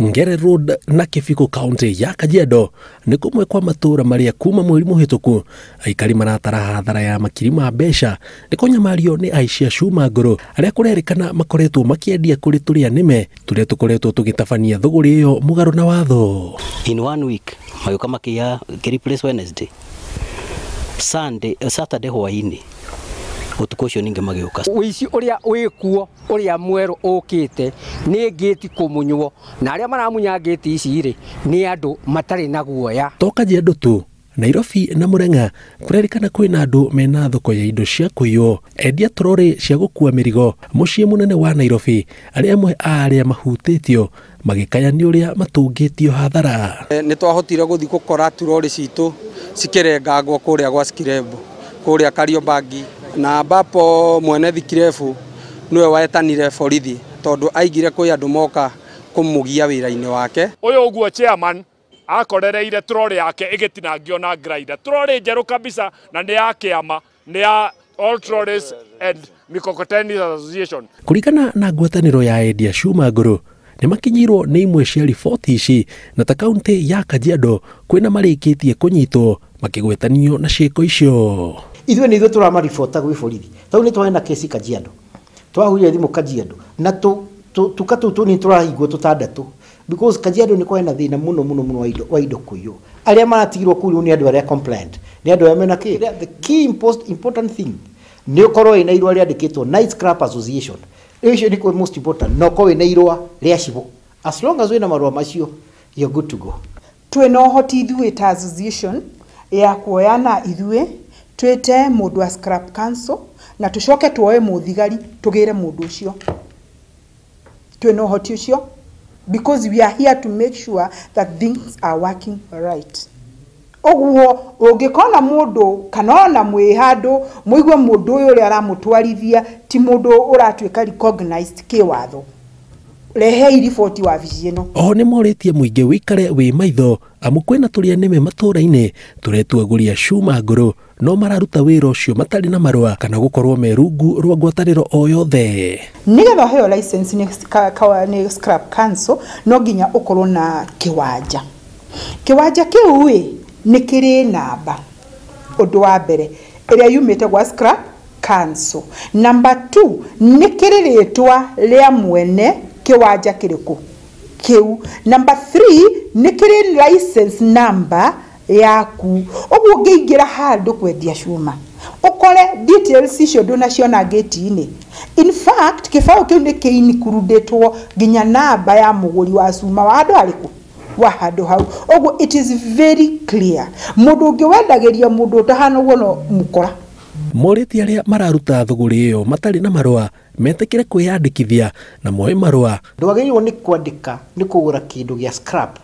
Ngere Road na Kifiko County ya Kajiado ni kumwe kwa matura maria kuma mweri muhituku aikari maratara hathara ya makiri ma mbeca ni konyamario ni aici a cuma nguru aria kurerikana makoretwo makiendia kuri turia nime turia tukoretwo tugitabania thuguri iyo mugaru na watho. In 1 week mayo makia replace Wednesday Saturday hwaini utukocio ninge magiuka wici uria wikuo uria mweru ukite ni ngeti kumunywo na aria maramunya ngeti ici ri ni andu matari na guoya. To Kajiado tu, Nairobi na Murang'a kurerikana kwina andu mena thoko ya indo cia kuiyo endia trori cia gukua mirigo mucii munene wa Nairobi aria amwe aria mahutitio magikayani uria matungitio hathara. Ni twahotire guthi gukora trori citu cikirengagwo kuria gwa Skirembo kuria Kariobangi na ambapo mwene Thikirebu niwe waetanire borithi tondu aigire kwi andu moka kumugia wira-ini wake. Uyu uguo chairman akorereire troli yake igitinangio na grinder troli njeru kabisa na ni ya kiama ni ya All Trolleys and Mikokoteni Association. Kurikana na ngwataniro ya endia cuma nguru ni makinyirwo ni imwe cia riboti ici na ta kaunti ya Kajiado kwina marikitie kunyitwo makigwetanio na ciiko icio. Ithuĩ nĩ tũramaribota gwĩ borithi tau nĩ twahena kesi Kajiado twahuria thimũ Kajiado na tukatu tuni tũrahingwo tũtandatũ because Kajiado nĩ kwena thĩna mũno wa indo kũiywo arĩa maratigirwo kũu nĩ andũ arĩa compliant nĩ andũ arĩa mena kĩ. The key important thing nĩ ũkorwo ina irũa rĩandĩkĩtwo Night Scrap Association icio nĩ most important no ko ina irũa rĩa cibo as long as wĩna marũa macio you're good to go. Twĩna ũhoti ithuĩ ta association ya kuoyana ithuĩ twete mundu wa Scrap Council na tucoke tuoe muthigari tugire mundu ucio twina uhoti ucio because we are here to make sure that things are working right. Oguo ungikona mundu kana ona mwi handu muigwe mundu uyu uri aramutwarithia ti mundu uratwika recognized kiwatho rehe riboti wa vicino. O ni moritie muingi wikare wi maitho amu kwina turia nime matura-ini turetua guria cuma nguru no mararuta wira ucio matari na marua kana gukorwo merungu rwa ngwataniro o yothe. Nigetha heo license ni Scrap Council no nginya ukorwo na kiwanja kiu wi ni kiri namba undu wa mbere iria yumite gwa Scrap Council. Number 2 ni kiri ritwa ria mwene kiwanja kiriku kiu. Number 3 ni kiri license number yaku. Oguo ngiingira handu kwendia cuma ukore details icio ndũnaciona gate-inĩ. In fact kibao kiu ni kiinkurudetwo nginya namba ya muguri wa cuma wa andu ariku wa handu hau. Oguo it is very clear mundu ungiwendagiria mundu utahana uguo no mukora. Moriti aria mararuta thuguri iyo matari na marua metekire kwiyandikithia na moe marua. Ndwagĩrĩirwo ni kwandika ni kugura kindu gya scrap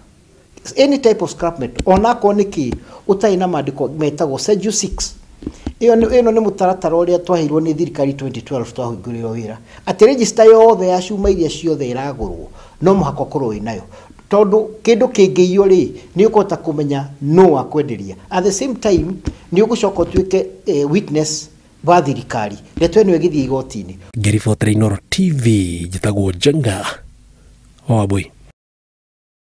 any type of scrap metal ona ko niki utai na maandiko metagwo Schedule 6. Ino ni mutaratara uria twahirwo ni thirikari 2012 twahingũrĩrwo wira ati register yothe ya cuma iria ciothe iragurwo no muhaka korwo inayo tondu kindu kingĩiywo ri ni ukota kumenya no akwenderia at the same time ni ugucoka tuike witness wa thirikari retwe ni githii igoti-ini. Ngiribotera Inooro TV jitagwo Jenga Wabui.